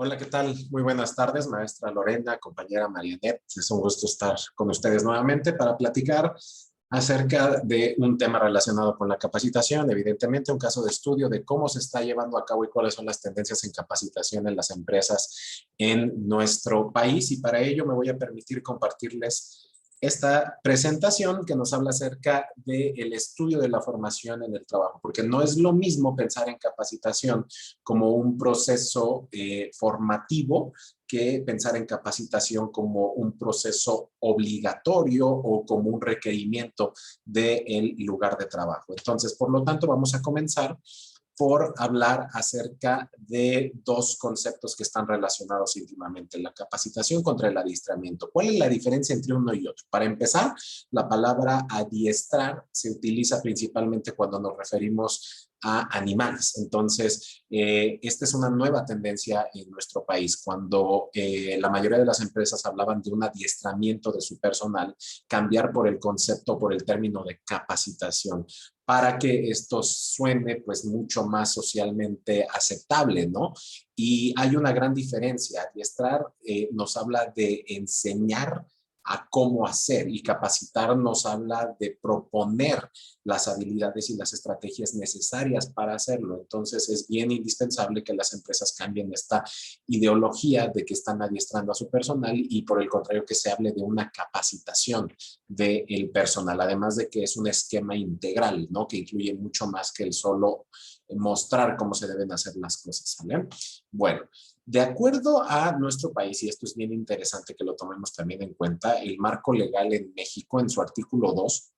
Hola, ¿qué tal? Muy buenas tardes, maestra Lorena, compañera Marianet. Es un gusto estar con ustedes nuevamente para platicar acerca de un tema relacionado con la capacitación, evidentemente un caso de estudio de cómo se está llevando a cabo y cuáles son las tendencias en capacitación en las empresas en nuestro país. Y para ello me voy a permitir compartirles esta presentación que nos habla acerca del estudio de la formación en el trabajo, porque no es lo mismo pensar en capacitación como un proceso formativo que pensar en capacitación como un proceso obligatorio o como un requerimiento del lugar de trabajo. Entonces, por lo tanto, vamos a comenzar por hablar acerca de dos conceptos que están relacionados íntimamente, la capacitación contra el adiestramiento. ¿Cuál es la diferencia entre uno y otro? Para empezar, la palabra adiestrar se utiliza principalmente cuando nos referimos a animales. Entonces, esta es una nueva tendencia en nuestro país. Cuando la mayoría de las empresas hablaban de un adiestramiento de su personal, cambiar por el concepto, por el término de capacitación, para que esto suene pues mucho más socialmente aceptable, ¿no? Y hay una gran diferencia. Adiestrar nos habla de enseñar a cómo hacer y capacitar nos habla de proponer las habilidades y las estrategias necesarias para hacerlo. Entonces es bien indispensable que las empresas cambien esta ideología de que están adiestrando a su personal y por el contrario que se hable de una capacitación del personal, además de que es un esquema integral, ¿no? Que incluye mucho más que el solo mostrar cómo se deben hacer las cosas, ¿sale? Bueno, de acuerdo a nuestro país, y esto es bien interesante que lo tomemos también en cuenta, el marco legal en México, en su artículo 2,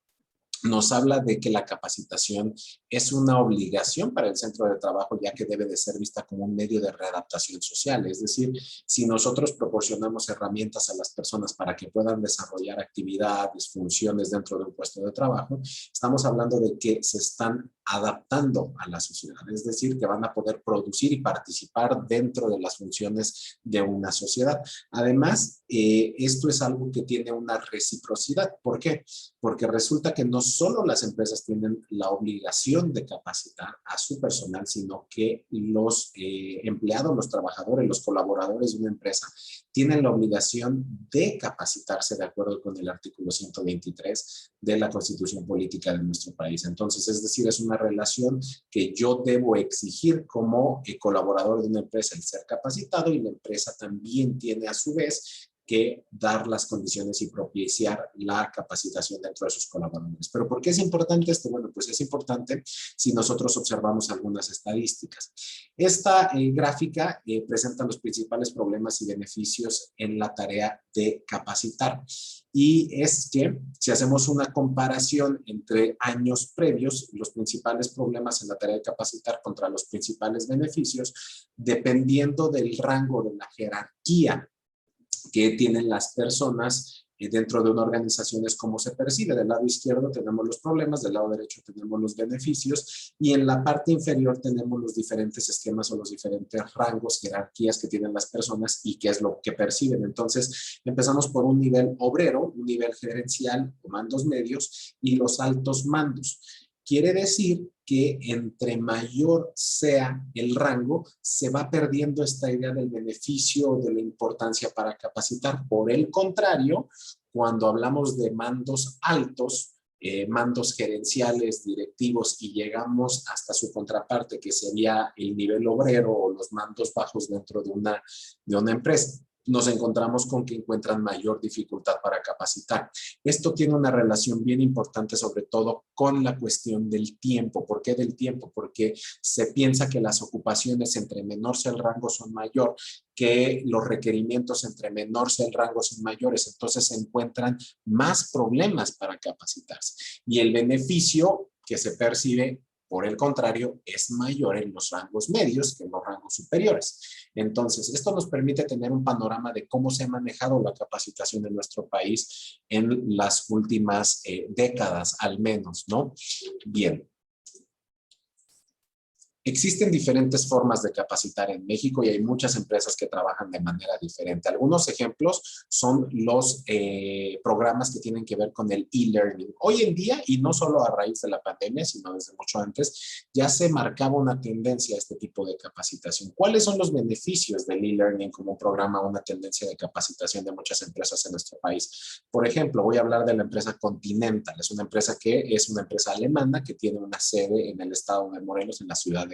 nos habla de que la capacitación es una obligación para el centro de trabajo, ya que debe de ser vista como un medio de readaptación social. Es decir, si nosotros proporcionamos herramientas a las personas para que puedan desarrollar actividades, funciones dentro de un puesto de trabajo, estamos hablando de que se están adaptando a la sociedad. Es decir, que van a poder producir y participar dentro de las funciones de una sociedad. Además, esto es algo que tiene una reciprocidad. ¿Por qué? Porque resulta que no solo las empresas tienen la obligación de capacitar a su personal, sino que los empleados, los trabajadores, los colaboradores de una empresa tienen la obligación de capacitarse de acuerdo con el artículo 123 de la Constitución Política de nuestro país. Entonces, es decir, es una relación que yo debo exigir como colaborador de una empresa el ser capacitado y la empresa también tiene a su vez que dar las condiciones y propiciar la capacitación dentro de sus colaboradores. ¿Pero por qué es importante esto? Bueno, pues es importante si nosotros observamos algunas estadísticas. Esta gráfica presenta los principales problemas y beneficios en la tarea de capacitar. Y es que si hacemos una comparación entre años previos, los principales problemas en la tarea de capacitar contra los principales beneficios, dependiendo del rango de la jerarquía que tienen las personas dentro de una organización es cómo se percibe. Del lado izquierdo tenemos los problemas, del lado derecho tenemos los beneficios y en la parte inferior tenemos los diferentes esquemas o los diferentes rangos, jerarquías que tienen las personas y qué es lo que perciben. Entonces empezamos por un nivel obrero, un nivel gerencial, mandos medios y los altos mandos. Quiere decir que entre mayor sea el rango, se va perdiendo esta idea del beneficio, de la importancia para capacitar. Por el contrario, cuando hablamos de mandos altos, mandos gerenciales, directivos y llegamos hasta su contraparte, que sería el nivel obrero o los mandos bajos dentro de una empresa, nos encontramos con que encuentran mayor dificultad para capacitar. Esto tiene una relación bien importante, sobre todo con la cuestión del tiempo. ¿Por qué del tiempo? Porque se piensa que las ocupaciones entre menor sea el rango son mayor, que los requerimientos entre menor sea el rango son mayores, entonces se encuentran más problemas para capacitarse. Y el beneficio que se percibe, por el contrario, es mayor en los rangos medios que en los rangos superiores. Entonces, esto nos permite tener un panorama de cómo se ha manejado la capacitación en nuestro país en las últimas décadas, al menos, ¿no? Bien. Existen diferentes formas de capacitar en México y hay muchas empresas que trabajan de manera diferente. Algunos ejemplos son los programas que tienen que ver con el e-learning. Hoy en día, y no solo a raíz de la pandemia, sino desde mucho antes, ya se marcaba una tendencia a este tipo de capacitación. ¿Cuáles son los beneficios del e-learning como un programa, una tendencia de capacitación de muchas empresas en nuestro país? Por ejemplo, voy a hablar de la empresa Continental. Es una empresa que es una empresa alemana que tiene una sede en el estado de Morelos, en la ciudad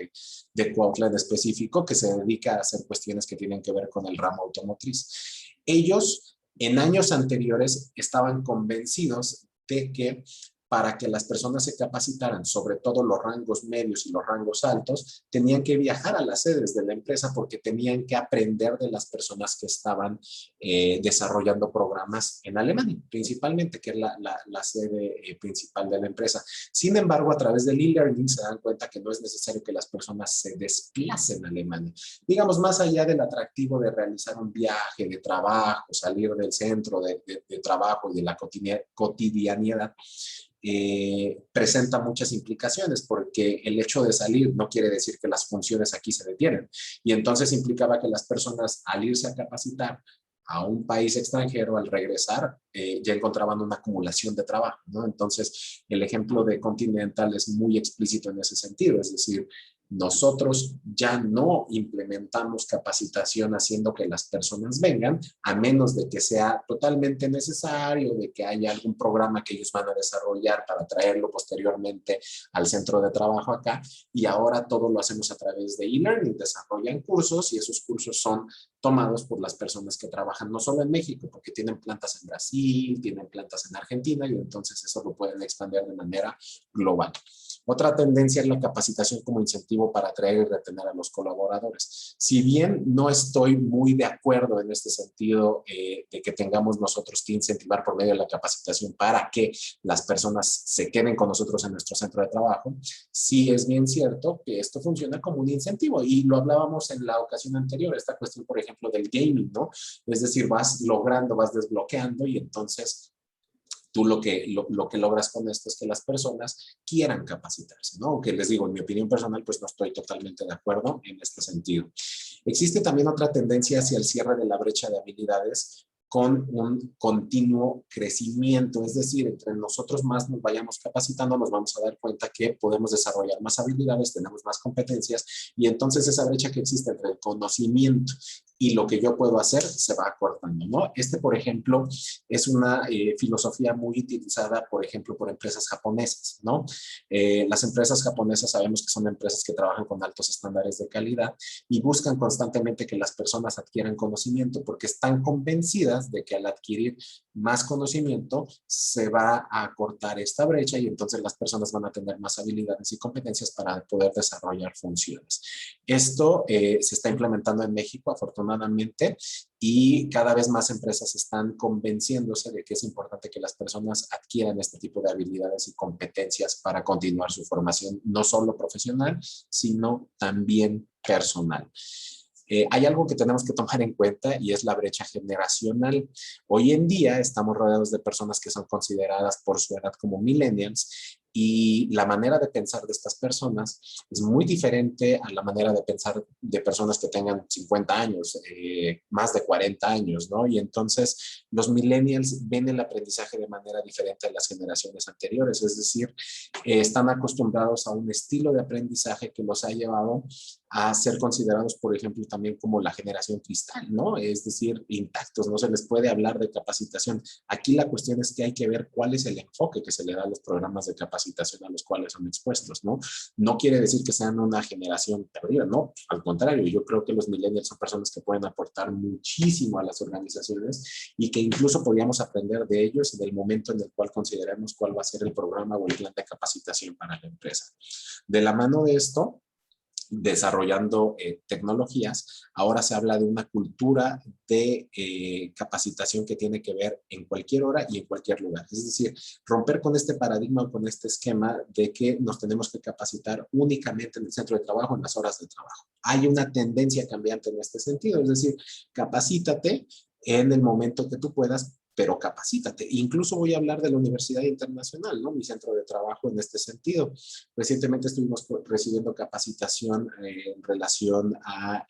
de Cuautla en específico, que se dedica a hacer cuestiones que tienen que ver con el ramo automotriz. Ellos en años anteriores estaban convencidos de que para que las personas se capacitaran, sobre todo los rangos medios y los rangos altos, tenían que viajar a las sedes de la empresa porque tenían que aprender de las personas que estaban desarrollando programas en Alemania, principalmente, que es la sede principal de la empresa. Sin embargo, a través del e-learning se dan cuenta que no es necesario que las personas se desplacen a Alemania. Digamos, más allá del atractivo de realizar un viaje de trabajo, salir del centro de trabajo y de la cotidianidad, presenta muchas implicaciones, porque el hecho de salir no quiere decir que las funciones aquí se detienen. Y entonces implicaba que las personas, al irse a capacitar a un país extranjero, al regresar, ya encontraban una acumulación de trabajo, ¿no? Entonces, el ejemplo de Continental es muy explícito en ese sentido, es decir, nosotros ya no implementamos capacitación haciendo que las personas vengan, a menos de que sea totalmente necesario, de que haya algún programa que ellos van a desarrollar para traerlo posteriormente al centro de trabajo acá, y ahora todo lo hacemos a través de e-learning. Desarrollan cursos y esos cursos son tomados por las personas que trabajan no solo en México, porque tienen plantas en Brasil, tienen plantas en Argentina, y entonces eso lo pueden expandir de manera global. Otra tendencia es la capacitación como incentivo para atraer y retener a los colaboradores. Si bien no estoy muy de acuerdo en este sentido de que tengamos nosotros que incentivar por medio de la capacitación para que las personas se queden con nosotros en nuestro centro de trabajo, sí es bien cierto que esto funciona como un incentivo, y lo hablábamos en la ocasión anterior, esta cuestión, por ejemplo, del gaming, ¿no? Es decir, vas logrando, vas desbloqueando, y entonces tú lo que logras con esto es que las personas quieran capacitarse, ¿no? Aunque les digo, en mi opinión personal, pues no estoy totalmente de acuerdo en este sentido. Existe también otra tendencia hacia el cierre de la brecha de habilidades con un continuo crecimiento, es decir, entre nosotros más nos vayamos capacitando, nos vamos a dar cuenta que podemos desarrollar más habilidades, tenemos más competencias, y entonces esa brecha que existe entre el conocimiento y lo que yo puedo hacer se va acortando, ¿no? Por ejemplo, es una filosofía muy utilizada, por ejemplo, por empresas japonesas, ¿no? Las empresas japonesas sabemos que son empresas que trabajan con altos estándares de calidad y buscan constantemente que las personas adquieran conocimiento, porque están convencidas de que al adquirir más conocimiento se va a acortar esta brecha, y entonces las personas van a tener más habilidades y competencias para poder desarrollar funciones. Esto se está implementando en México, afortunadamente, y cada vez más empresas están convenciéndose de que es importante que las personas adquieran este tipo de habilidades y competencias para continuar su formación, no solo profesional, sino también personal. Hay algo que tenemos que tomar en cuenta, y es la brecha generacional. Hoy en día estamos rodeados de personas que son consideradas por su edad como millennials, y la manera de pensar de estas personas es muy diferente a la manera de pensar de personas que tengan 50 años, más de 40 años, ¿no? Y entonces los millennials ven el aprendizaje de manera diferente a las generaciones anteriores, es decir, están acostumbrados a un estilo de aprendizaje que los ha llevado a ser considerados, por ejemplo, también como la generación cristal, ¿no? Es decir, intactos, no se les puede hablar de capacitación. Aquí la cuestión es que hay que ver cuál es el enfoque que se le da a los programas de capacitación a los cuales son expuestos, ¿no? No quiere decir que sean una generación perdida, ¿no? Al contrario, yo creo que los millennials son personas que pueden aportar muchísimo a las organizaciones, y que incluso podríamos aprender de ellos en el momento en el cual consideremos cuál va a ser el programa o el plan de capacitación para la empresa. De la mano de esto, desarrollando tecnologías, ahora se habla de una cultura de capacitación que tiene que ver en cualquier hora y en cualquier lugar. Es decir, romper con este paradigma, con este esquema de que nos tenemos que capacitar únicamente en el centro de trabajo, en las horas de trabajo. Hay una tendencia cambiante en este sentido, es decir, capacítate en el momento que tú puedas, pero capacítate. Incluso voy a hablar de la Universidad Internacional, ¿no? Mi centro de trabajo en este sentido. Recientemente estuvimos recibiendo capacitación en relación a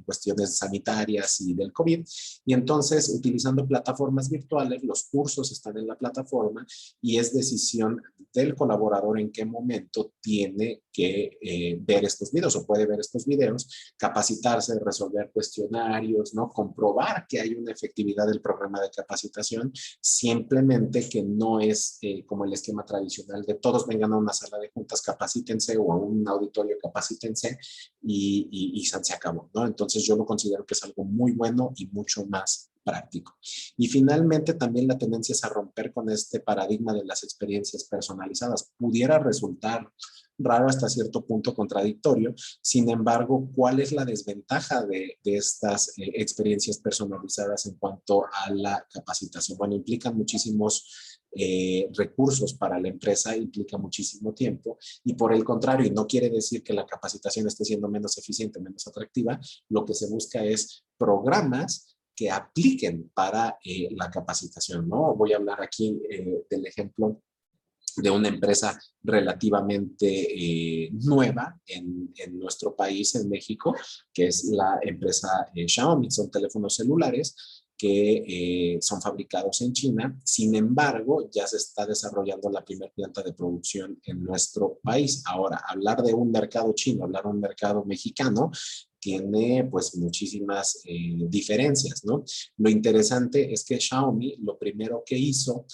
cuestiones sanitarias y del COVID, y entonces, utilizando plataformas virtuales, los cursos están en la plataforma y es decisión del colaborador en qué momento tiene que ver estos videos o puede ver estos videos, capacitarse, resolver cuestionarios, ¿no? Comprobar que hay una efectividad del programa de capacitación, simplemente que no es como el esquema tradicional de todos vengan a una sala de juntas, capacítense, o a un auditorio, capacítense y se acabó, ¿no? Entonces yo lo considero que es algo muy bueno y mucho más práctico. Y finalmente también la tendencia es a romper con este paradigma de las experiencias personalizadas. Pudiera resultar raro, hasta cierto punto contradictorio. Sin embargo, ¿cuál es la desventaja de estas experiencias personalizadas en cuanto a la capacitación? Bueno, implican muchísimos recursos para la empresa, implica muchísimo tiempo, y por el contrario, y no quiere decir que la capacitación esté siendo menos eficiente, menos atractiva, lo que se busca es programas que apliquen para la capacitación, ¿no? Voy a hablar aquí del ejemplo de una empresa relativamente nueva en nuestro país, en México, que es la empresa Xiaomi. Son teléfonos celulares que son fabricados en China. Sin embargo, ya se está desarrollando la primera planta de producción en nuestro país. Ahora, hablar de un mercado chino, hablar de un mercado mexicano, tiene pues muchísimas diferencias, ¿no? Lo interesante es que Xiaomi lo primero que hizo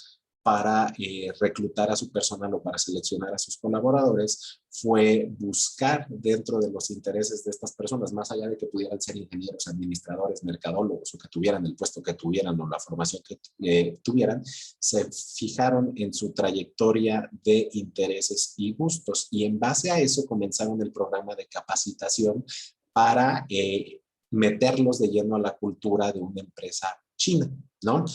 para reclutar a su personal o para seleccionar a sus colaboradores fue buscar dentro de los intereses de estas personas, más allá de que pudieran ser ingenieros, administradores, mercadólogos, o que tuvieran el puesto que tuvieran o la formación que tuvieran, se fijaron en su trayectoria de intereses y gustos, y en base a eso comenzaron el programa de capacitación para meterlos de lleno a la cultura de una empresa china, ¿no?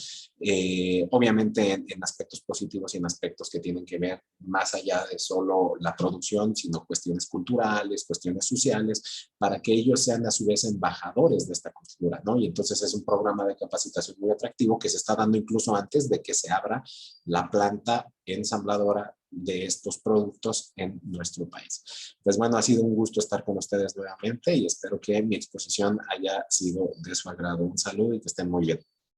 Obviamente en aspectos positivos y en aspectos que tienen que ver más allá de solo la producción, sino cuestiones culturales, cuestiones sociales, para que ellos sean a su vez embajadores de esta cultura, ¿no? Y entonces es un programa de capacitación muy atractivo que se está dando incluso antes de que se abra la planta ensambladora de estos productos en nuestro país. Pues bueno, ha sido un gusto estar con ustedes nuevamente y espero que mi exposición haya sido de su agrado. Un saludo y que estén muy bien.